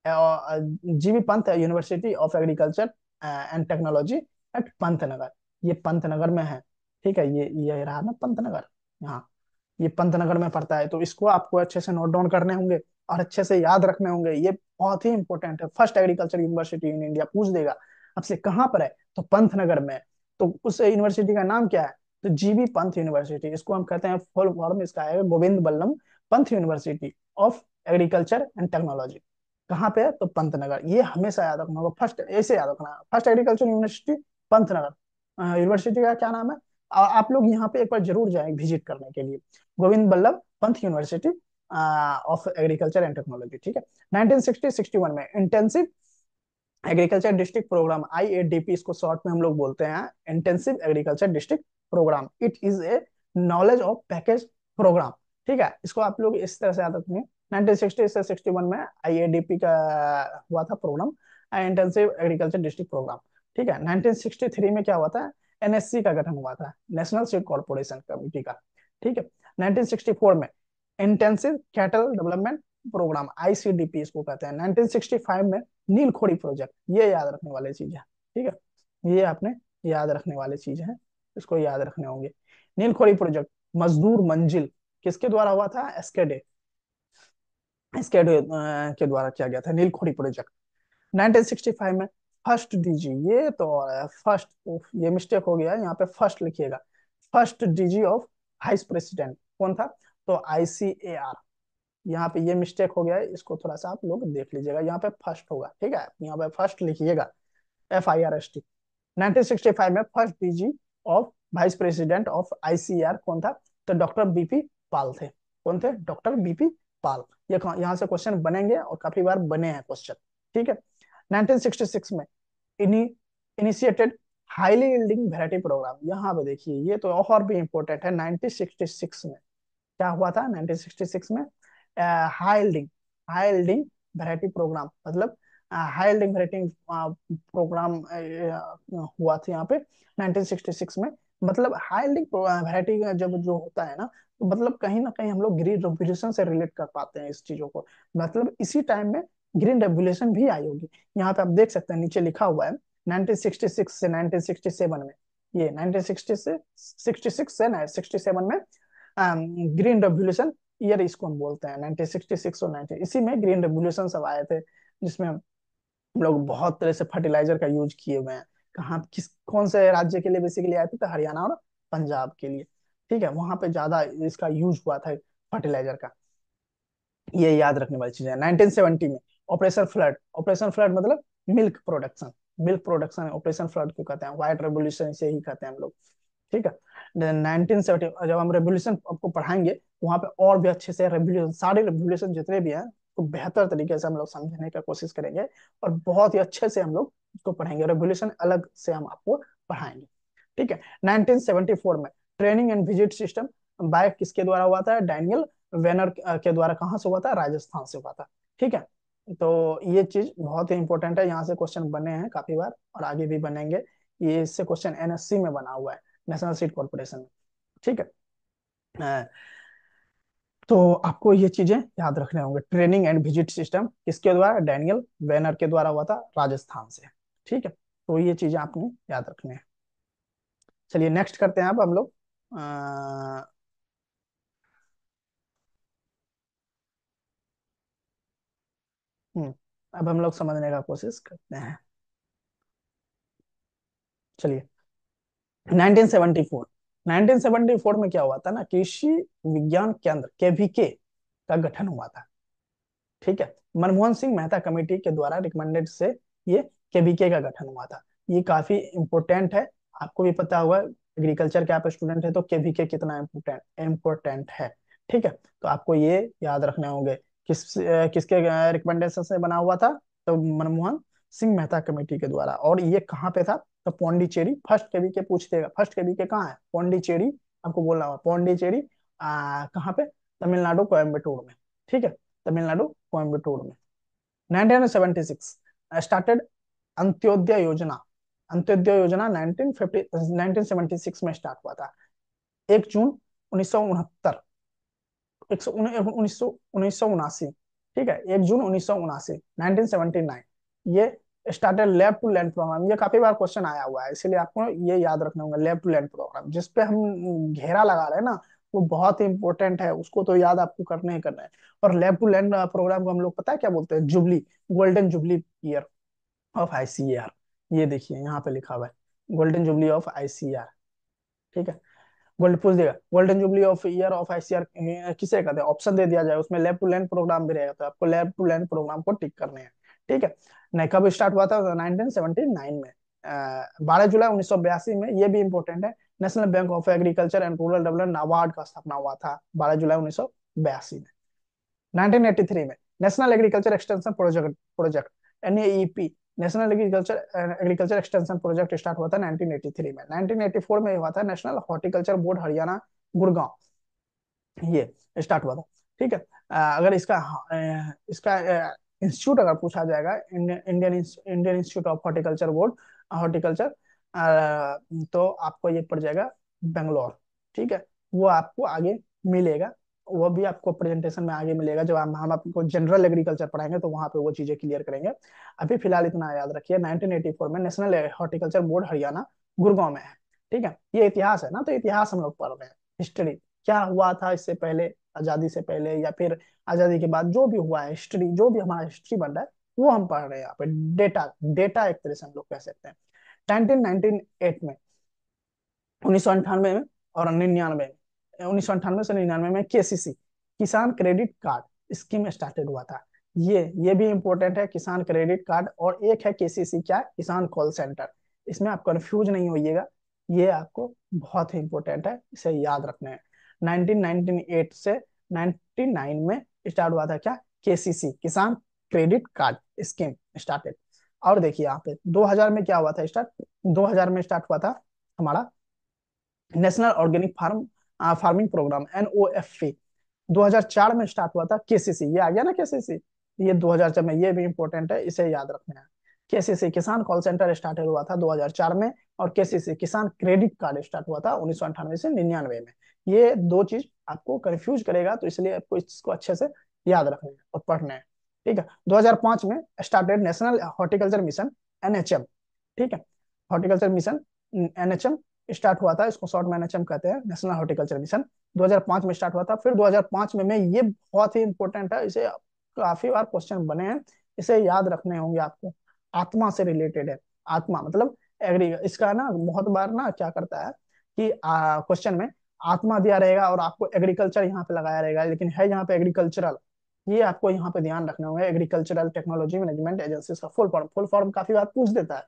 GB Pant University of Agriculture and technology at Pantnagar, ये पंतनगर में है। ठीक है, ये रहा ना पंतनगर, यहाँ, ये पंतनगर में पड़ता है, तो इसको आपको अच्छे से नोट डाउन करने होंगे और अच्छे से याद रखने होंगे, ये बहुत ही इंपॉर्टेंट है। First agriculture university in India पूछ देगा आपसे कहाँ पर है, तो पंतनगर में है। तो उस यूनिवर्सिटी का नाम क्या है? तो जीबी पंत यूनिवर्सिटी, इसको हम कहते हैं, फुल फॉर्म इसका है Govind Ballabh Pant University of Agriculture and Technology. कहाँ पे है? तो पंतनगर। ये हमेशा याद रखना होगा, फर्स्ट ऐसे याद रखना, first agriculture university Pantnagar university का क्या नाम है? आप लोग यहाँ पे एक बार जरूर जाएं विजिट करने के लिए, Govind Ballabh Pant University of Agriculture and Technology. ठीक है। 1960-61 में intensive agriculture district programme, IADP इसको शॉर्ट में हम लोग बोलते हैं, intensive agriculture district programme. It is a knowledge of package programme. ठीक है, इसको आप लोग इस तरह से याद रखेंगे। 1960 से 61 में IADP का हुआ था programme, intensive agriculture district programme. ठीक है। 1963 में क्या हुआ था? NSC का गठन हुआ था, नेशनल सीड कॉर्पोरेशन कमेटी का। ठीक है। 1964 में intensive cattle development programme, ICDP इसको कहते हैं। 1965 में नीलखोरी प्रोजेक्ट, ये याद रखने वाली चीज है। ठीक है, ये आपने याद रखने वाली चीज है, इसको याद रखने होंगे। नीलखोरी प्रोजेक्ट, मजदूर मंजिल, किसके द्वारा हुआ था? एसकेडे, एसकेडे के द्वारा किया गया था नीलखोरी प्रोजेक्ट। 1965 में फर्स्ट DG, ये तो फर्स्ट, ये मिस्टेक हो गया, यहाँ पे फर्स्ट लिखिएगा। First DG of vice president कौन था? तो ICAR, यहाँ पे ये मिस्टेक हो गया है, इसको थोड़ा सा आप लोग देख लीजिएगा, यहाँ पे फर्स्ट होगा। ठीक है, यहाँ पे फर्स्ट लिखिएगा, FIRST। 1965 में first DG of vice president of ICAR कौन था? तो डॉक्टर BP पाल थे। कौन थे? डॉक्टर BP पाल। ये यहाँ से क्वेश्चन बनेंगे और काफी बार बने हैं क्वेश्चन। ठीक है। 1966 में इनी initiated highly yielding variety programme, यहाँ पे देखिए ये तो और भी इंपॉर्टेंट है। 1966 में क्या हुआ था? 1966 में high yielding, high yielding variety programme, मतलब हाई यील्डिंग वैरायटी प्रोग्राम हुआ था यहाँ पे 1966 में। मतलब हाई यील्डिंग वैरायटी जब जो होता है ना, तो मतलब कहीं ना कहीं हम लोग ग्रीन रेवोल्यूशन से रिलेट कर पाते हैं इस चीजों को। मतलब इसी टाइम में ग्रीन रेवोल्यूशन भी आई होगी। यहाँ पे आप देख सकते हैं, नीचे लिखा हुआ है 1966 से 1967 में, ये 1960 से 66 से 67 में ग्रीन रेवोल्यूशन ईयर इसको हम बोलते हैं। 1966 और 19 इसी में ग्रीन रेवोल्यूशन सब आए थे, जिसमें हम लोग बहुत तरह से फर्टिलाइजर का यूज किए हुए हैं। कहाँ किस कौन से राज्य के लिए बेसिकली आए थे? तो हरियाणा और पंजाब के लिए। ठीक है, वहां पे ज्यादा इसका यूज हुआ था फर्टिलाइजर का। ये याद रखने वाली चीज है। 1970 में ऑपरेशन फ्लड, ऑपरेशन फ्लड मतलब milk production, milk production operation flood क्यों कहते हैं? व्हाइट रेवोल्यूशन से ही कहते हैं हम लोग। ठीक है। 1970 जब हम रेवोल्यूशन आपको पढ़ाएंगे, वहां पे और भी अच्छे से रेवोल्यूशन, सारे रेवोल्यूशन जितने भी हैं तो बेहतर तरीके से हम लोग समझने का कोशिश करेंगे, और बहुत ही अच्छे से हम लोग उसको पढ़ेंगे। रेवोल्यूशन अलग से हम आपको पढ़ाएंगे। ठीक है। 1974 में training and visit system by किसके द्वारा हुआ था? डैनियल वेनर के द्वारा। कहाँ से हुआ था? राजस्थान से हुआ था। ठीक है। तो ये चीज बहुत ही इंपॉर्टेंट है, यहाँ से क्वेश्चन बने हैं काफी बार और आगे भी बनेंगे। ये इससे क्वेश्चन NSC में बना हुआ है, नेशनल सीड कॉर्पोरेशन में। ठीक है। अ, तो आपको ये चीजें याद रखने होंगे। ट्रेनिंग एंड विजिट सिस्टम किसके द्वारा? डैनियल वेनर के द्वारा हुआ था, राजस्थान से। ठीक है, तो ये चीजें आपने याद रखनी है। चलिए नेक्स्ट करते हैं अब हम लोग। हम्म, अब हम लोग समझने का कोशिश करते हैं। चलिए 1974, 1974 में क्या हुआ था ना, कृषि विज्ञान केंद्र KVK का गठन हुआ था। ठीक है, मनमोहन सिंह मेहता कमेटी के द्वारा रिकमेंडेड से ये KVK का गठन हुआ था। ये काफी इंपोर्टेंट है, आपको भी पता होगा, एग्रीकल्चर के आप स्टूडेंट है तो KVK कितना इम्पोर्टेंट इम्पोर्टेंट है। ठीक है, तो आपको ये याद रखने होंगे। किसके रिकमेंडेशन से बना हुआ था? तो मनमोहन सिंह मेहता कमेटी के द्वारा। और ये कहाँ पे था? तो पौंडीचेरी। फर्स्ट KVK पूछ देगा, फर्स्ट KVK कहाँ है? पौंडीचेरी, आपको बोलना होगा पौंडीचेरी। कहाँ पे? तमिलनाडु, कोयम्बटूर में। ठीक है, तमिलनाडु कोयम्बटूर में। 1976 स्टार्टेड अंत्योदय योजना, अंत्योदय योजना 1976 में स्टार्ट हुआ था। 1 जून 1969, एक सौ उन्नीस सौ उनासी। ठीक है, 1 जून 1979, 1979 ये started lab to land programme. ये काफी बार क्वेश्चन आया हुआ है, इसलिए आपको ये याद रखना होगा। लैब टू लैंड प्रोग्राम जिसपे हम घेरा लगा रहे हैं ना, वो बहुत ही इंपॉर्टेंट है, उसको तो याद आपको करना ही करना है। और लैब टू लैंड प्रोग्राम को हम लोग पता है क्या बोलते हैं? Jubilee, golden jubilee year of ICAR। ये देखिए यहाँ पे लिखा हुआ है, गोल्डन जुबली ऑफ ICAR। ठीक है। पूछ देगा golden jubilee of year of ICR किसे कहते हैं, ऑप्शन दे दिया जाए, उसमें लैब टू लैंड प्रोग्राम भी रहेगा, तो आपको लैब टू लैंड प्रोग्राम को टिक करने हैं। ठीक है। नहीं, कब स्टार्ट हुआ था? 1979 में, 12 जुलाई 1982 में। ये भी इंपॉर्टेंट है। National bank of Agriculture and rural development NABARD का स्थापना हुआ था 12 जुलाई 1982 में। 1983 में national agriculture extension project project NAEP, national agriculture agriculture extension project start हुआ था 1983 में। 1984 में हुआ था national horticulture board Haryana Gurgaon, ये स्टार्ट हुआ था। ठीक है। अगर इसका इंस्टीट्यूट अगर पूछा जाएगा, Indian Indian institute of horticulture board horticulture, तो आपको ये पड़ जाएगा बेंगलोर। ठीक है। वो आपको आगे मिलेगा, वो भी आपको प्रेजेंटेशन में आगे मिलेगा, जब हम आपको जनरल एग्रीकल्चर पढ़ाएंगे तो वहां पे वो चीजें क्लियर करेंगे। अभी फिलहाल इतना याद रखिए, 1984 में national horticulture board Haryana Gurgaon में है। ठीक है। ये इतिहास है ना, तो इतिहास हम लोग पढ़ रहे हैं, हिस्ट्री क्या हुआ था इससे पहले, आजादी से पहले या फिर आजादी के बाद, जो भी हुआ है हिस्ट्री, जो भी हमारा हिस्ट्री बन रहा है वो हम पढ़ रहे हैं यहाँ पे। डेटा डेटा एक तरह से हम लोग कह सकते हैं। 1998 में, 1998 में और 99 में, 1998 से 99 में केसीसी, किसान क्रेडिट कार्ड स्कीम स्टार्टेड हुआ था। ये भी इंपॉर्टेंट है, किसान क्रेडिट कार्ड। और एक है केसीसी, क्या? किसान कॉल सेंटर। इसमें आप कंफ्यूज नहीं होइएगा, ये आपको बहुत ही इंपॉर्टेंट है, इसे याद रखना है। 1998 से 99 में स्टार्ट हुआ था क्या? केसीसी, किसान क्रेडिट कार्ड स्कीम स्टार्टेड। और देखिए यहाँ पे 2000 में क्या हुआ था स्टार्ट? 2000 में स्टार्ट हुआ था हमारा नेशनल ऑर्गेनिक फार्मिंग प्रोग्राम एनओएफपी। 2004 में स्टार्ट हुआ था केसीसी, ये आ गया ना केसीसी, ये 2004 में, ये भी इंपॉर्टेंट है, इसे याद रखना है। केसीसी किसान कॉल सेंटर स्टार्ट हुआ था 2004 में, और केसीसी किसान क्रेडिट कार्ड स्टार्ट हुआ था 1998 से 99 में। ये दो चीज आपको कंफ्यूज करेगा, तो इसलिए आपको इसको अच्छे से याद रखना है और पढ़ना है। ठीक है। 2005 में started national horticulture mission NHM. ठीक है। हॉर्टिकल्चर मिशन एनएचएम स्टार्ट हुआ था, इसको शॉर्ट में एनएचएम कहते हैं, नेशनल हॉर्टिकल्चर मिशन। 2005 में स्टार्ट हुआ था। फिर 2005 में ये बहुत ही इंपॉर्टेंट है, इसे काफी बार क्वेश्चन बने हैं, इसे याद रखने होंगे आपको। आत्मा से रिलेटेड है। आत्मा मतलब एग्री, इसका ना बहुत बार ना क्या करता है कि क्वेश्चन में आत्मा दिया रहेगा और आपको एग्रीकल्चर यहाँ पे लगाया रहेगा, लेकिन है यहाँ पे एग्रीकल्चरल। ये आपको यहाँ पे ध्यान रखना होगा, एग्रीकल्चरल टेक्नोलॉजी मैनेजमेंट एजेंसी का फुल फॉर्म काफी बार पूछ देता है।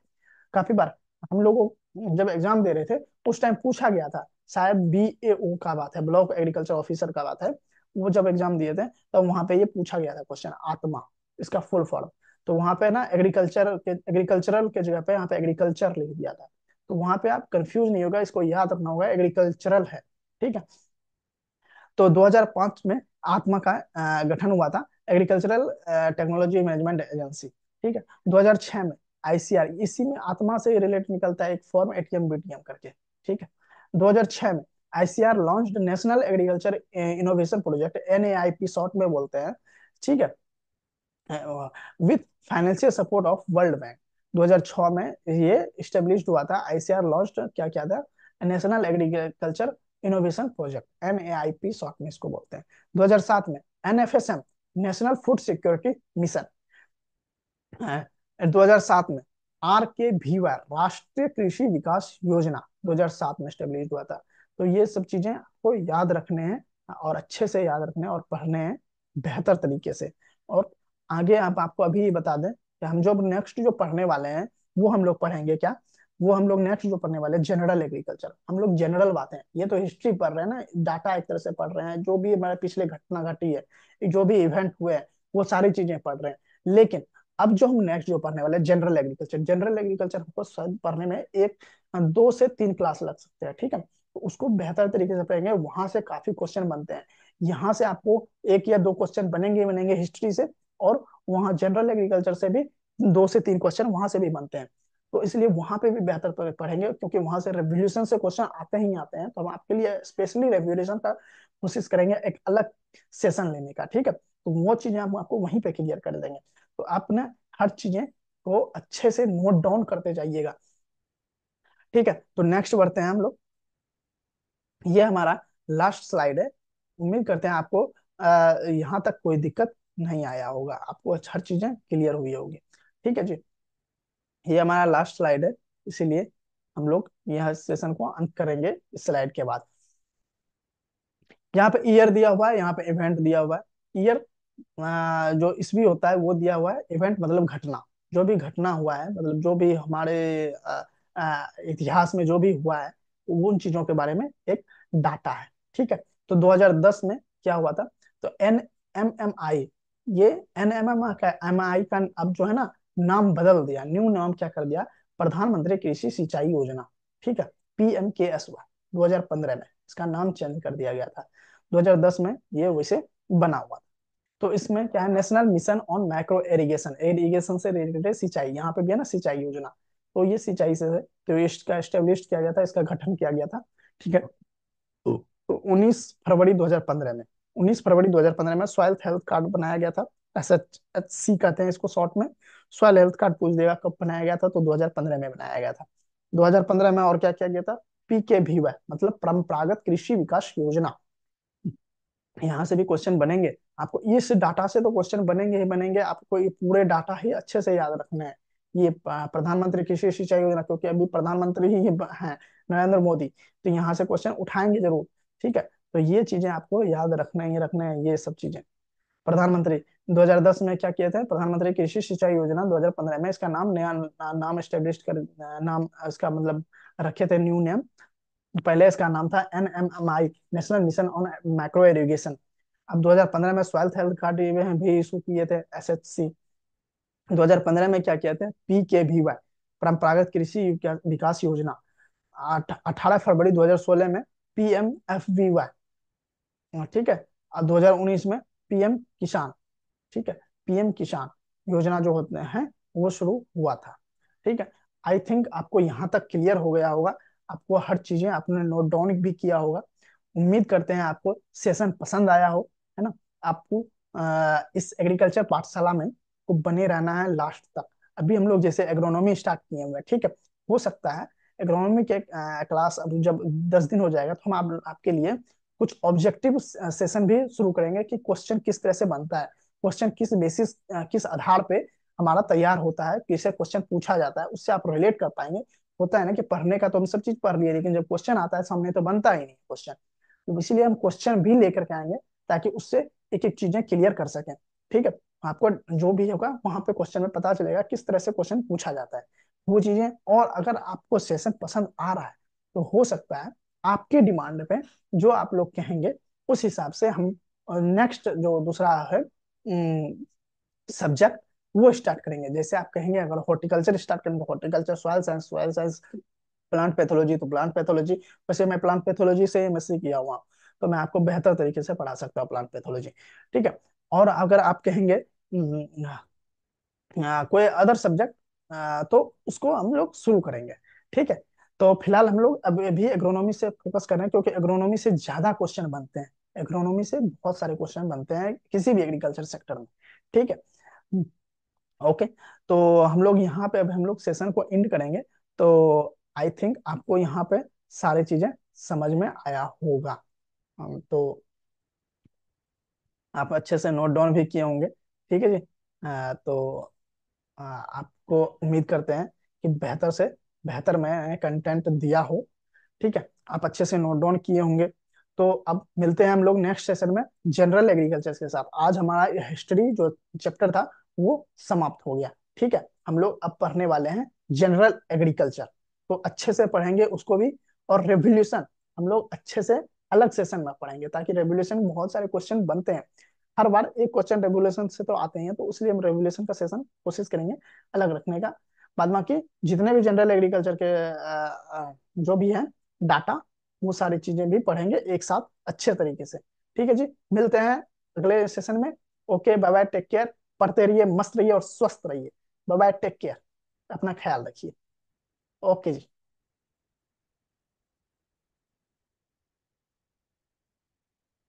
काफी बार हम लोगों को जब एग्जाम दे रहे थे उस टाइम पूछा गया था, शायद BAO का बात है, ब्लॉक एग्रीकल्चर ऑफिसर का बात है, वो जब एग्जाम दिए थे तब वहां पे ये पूछा गया था क्वेश्चन, आत्मा इसका फुल फॉर्म। तो वहां पे ना एग्रीकल्चरल के जगह पे यहाँ पे एग्रीकल्चर लिख दिया था, तो वहां पे आप कंफ्यूज नहीं होगा, इसको याद रखना होगा, एग्रीकल्चरल है। ठीक है। तो 2005 में आत्मा का गठन हुआ था, एग्रीकल्चरल टेक्नोलॉजी मैनेजमेंट एजेंसी। ठीक है। 2006 में आईसीआर, इसी में आत्मा से रिलेट निकलता है एक फॉर्म, एटीएम बीटीएम करके। ठीक है। 2006 में ICR launched national agriculture innovation project, NAIP short में बोलते हैं। ठीक है। With financial support of world bank. 2006 में ये स्टेब्लिश हुआ था, आईसीआर लॉन्च क्या क्या था? National agriculture innovation project, NAIP short में इसको बोलते हैं। 2007 में NFSM, national food security mission. 2007 में RKVY, राष्ट्रीय कृषि विकास योजना, 2007 में स्टेब्लिश हुआ था। तो ये सब चीजें आपको याद रखने हैं, और अच्छे से याद रखने हैं और पढ़ने हैं बेहतर तरीके से। और आगे आप आपको अभी बता दें कि हम जो नेक्स्ट जो पढ़ने वाले हैं वो हम लोग पढ़ेंगे क्या? वो हम लोग नेक्स्ट जो पढ़ने वाले हैं जनरल एग्रीकल्चर। हम लोग जनरल बातें, ये तो हिस्ट्री पढ़ रहे हैं ना, डाटा एक तरह से पढ़ रहे हैं, जो भी हमारे पिछले घटना घटी है, जो भी इवेंट हुए हैं, वो सारी चीजें पढ़ रहे हैं। लेकिन अब जो हम नेक्स्ट जो पढ़ने वाले हैं जनरल एग्रीकल्चर, जनरल एग्रीकल्चर हमको शायद पढ़ने में 2 से 3 क्लास लग सकते हैं। ठीक है। तो उसको बेहतर तरीके से पढ़ेंगे, वहां से काफी क्वेश्चन बनते हैं। यहाँ से आपको 1 या 2 क्वेश्चन बनेंगे ही बनेंगे हिस्ट्री से, और वहाँ जनरल एग्रीकल्चर से भी 2 से 3 क्वेश्चन वहां से भी बनते हैं। तो इसलिए वहां पे भी बेहतर पढ़ेंगे, क्योंकि वहां से रेवोल्यूशन से क्वेश्चन आते ही आते हैं, तो हम आपके लिए स्पेशली रेवोल्यूशन का कोशिश करेंगे एक अलग सेशन लेने का। ठीक है। तो वो चीजें हम आपको वहीं पे क्लियर कर देंगे। तो आप ना हर चीजें को अच्छे से नोट डाउन करते जाइएगा। ठीक है। तो नेक्स्ट बढ़ते हैं हम लोग, ये हमारा लास्ट स्लाइड है। उम्मीद करते हैं आपको यहाँ तक कोई दिक्कत नहीं आया होगा, आपको हर चीजें क्लियर हुई होगी। ठीक है जी। ये हमारा लास्ट स्लाइड है, इसीलिए हम लोग यह सेशन को अंत करेंगे इस स्लाइड के बाद। यहाँ पे ईयर दिया हुआ है, यहाँ पे इवेंट दिया हुआ है। ईयर जो ईस्वी होता है वो दिया हुआ है, इवेंट मतलब घटना, जो भी घटना हुआ है, मतलब जो भी हमारे इतिहास में जो भी हुआ है, वो उन चीजों के बारे में एक डाटा है। ठीक है। तो 2010 में क्या हुआ था, तो NMMI, ये NMMI का अब जो है ना, नाम बदल दिया, न्यू नाम क्या कर दिया, प्रधानमंत्री कृषि सिंचाई योजना। ठीक है। PMKSY 2015 में इसका नाम चेंज कर दिया गया था। 2010 में ये वैसे बना हुआ था। तो इसमें क्या है, national mission on micro irrigation, irrigation से रिलेटेड सिंचाई, यहाँ पे भी है ना सिंचाई योजना। तो ये सिंचाई से तो इसका एस्टेब्लिश किया गया था, इसका गठन किया गया था। ठीक है। तो 19 फरवरी 2015 में, 19 फरवरी 2015 में सॉइल हेल्थ कार्ड बनाया गया था। SHC कहते हैं इसको शॉर्ट में। सॉइल हेल्थ कार्ड पूछ देगा कब बनाया गया था, तो 2015 में बनाया गया था। 2015 में और क्या किया गया था, PKVY मतलब परंपरागत कृषि विकास योजना। यहाँ से भी क्वेश्चन बनेंगे आपको, इस डाटा से तो क्वेश्चन बनेंगे ही बनेंगे, आपको ये पूरे डाटा ही अच्छे से याद रखने हैं। ये प्रधानमंत्री कृषि सिंचाई योजना, क्योंकि अभी प्रधानमंत्री ही हैं नरेंद्र मोदी, तो यहाँ से क्वेश्चन उठाएंगे जरूर। ठीक है। तो ये चीजें आपको याद रखना है ये सब चीजें। प्रधानमंत्री 2010 में क्या किए थे, प्रधानमंत्री कृषि सिंचाई योजना 2015 में इसका नाम नया नाम एस्टेब्लिश कर, नाम इसका मतलब रखे थे न्यू नेम। पहले इसका नाम था NMMI, national mission on micro irrigation. अब 2015 में सॉइल हेल्थ कार्ड भी इशू किए थे SHC। 2015 में क्या किए थे, PKVY परंपरागत कृषि विकास योजना। 18 फरवरी 2016 में PMFVY। ठीक है। और 2019 में PM किसान। ठीक है। PM किसान योजना जो होते हैं वो शुरू हुआ था। ठीक है। आई थिंक आपको यहाँ तक क्लियर हो गया होगा, आपको हर चीजें आपने नोट डाउन भी किया होगा। उम्मीद करते हैं आपको सेशन पसंद आया हो, है ना। आपको इस एग्रीकल्चर पाठशाला में को बने रहना है लास्ट तक। अभी हम लोग जैसे एग्रोनॉमी स्टार्ट किए हुए हैं, ठीक है। हो सकता है एग्रोनॉमी के क्लास अब जब 10 दिन हो जाएगा, तो हम आपके लिए कुछ ऑब्जेक्टिव सेशन भी शुरू करेंगे कि क्वेश्चन किस तरह से बनता है, क्वेश्चन किस बेसिस किस आधार पे हमारा तैयार होता है, किसे क्वेश्चन पूछा जाता है, उससे आप रिलेट कर पाएंगे। होता है ना कि पढ़ने का तो हम सब चीज पढ़ लिए, लेकिन जब क्वेश्चन आता है सामने तो बनता ही नहीं क्वेश्चन। तो इसीलिए हम क्वेश्चन भी लेकर के आएंगे, ताकि उससे एक एक चीजें क्लियर कर सकें। ठीक है। आपको जो भी होगा वहां पे क्वेश्चन में पता चलेगा किस तरह से क्वेश्चन पूछा जाता है, वो चीजें। और अगर आपको सेशन पसंद आ रहा है, तो हो सकता है आपके डिमांड पे जो आप लोग कहेंगे उस हिसाब से हम नेक्स्ट जो दूसरा है सब्जेक्ट वो स्टार्ट करेंगे। जैसे आप कहेंगे अगर हॉर्टिकल्चर स्टार्ट करेंगे, तो horticulture, soil science, plant pathology तो प्लांट पैथोलॉजी। वैसे मैं प्लांट पैथोलॉजी से MSc किया हुआ हूँ, तो मैं आपको बेहतर तरीके से पढ़ा सकता हूँ प्लांट पैथोलॉजी। ठीक है। और अगर आप कहेंगे कोई अदर सब्जेक्ट, तो उसको हम लोग शुरू करेंगे। ठीक है। तो फिलहाल हम लोग अभी अभी एग्रोनॉमी से फोकस कर रहे हैं, क्योंकि एग्रोनॉमी से ज्यादा क्वेश्चन बनते हैं। एग्रोनॉमी से बहुत सारे क्वेश्चन बनते हैं किसी भी एग्रीकल्चर सेक्टर में। ठीक है। ओके। तो हम लोग यहाँ पे अब हम लोग सेशन को एंड करेंगे। तो आई थिंक आपको यहाँ पे सारी चीजें समझ में आया होगा। तो आप अच्छे से नोट डाउन भी किए होंगे। ठीक है जी। तो आपको उम्मीद करते हैं कि बेहतर से बेहतर मैं कंटेंट दिया हो। ठीक है। आप अच्छे से नोट डाउन किए होंगे। तो अब मिलते हैं हम लोग नेक्स्ट सेशन में जनरल एग्रीकल्चर के साथ। आज हमारा हिस्ट्री जो चैप्टर था वो समाप्त हो गया। ठीक है। हम लोग अब पढ़ने वाले हैं जनरल एग्रीकल्चर। तो अच्छे से पढ़ेंगे उसको भी। और रेवोल्यूशन हम लोग अच्छे से अलग सेशन में पढ़ेंगे, ताकि रेवोल्यूशन में बहुत सारे क्वेश्चन बनते हैं। हर बार एक क्वेश्चन रेवोल्यूशन से तो आते हैं, तो इसलिए हम रेवोल्यूशन का सेशन कोशिश करेंगे अलग रखने का। बाद बाकी जितने भी जनरल एग्रीकल्चर के जो भी है डाटा, वो सारी चीजें भी पढ़ेंगे एक साथ अच्छे तरीके से। ठीक है जी। मिलते हैं अगले सेशन में। Okay, bye bye, take care. पढ़ते रहिए, मस्त रहिए और स्वस्थ रहिए। Bye bye, take care. अपना ख्याल रखिए। ओके जी।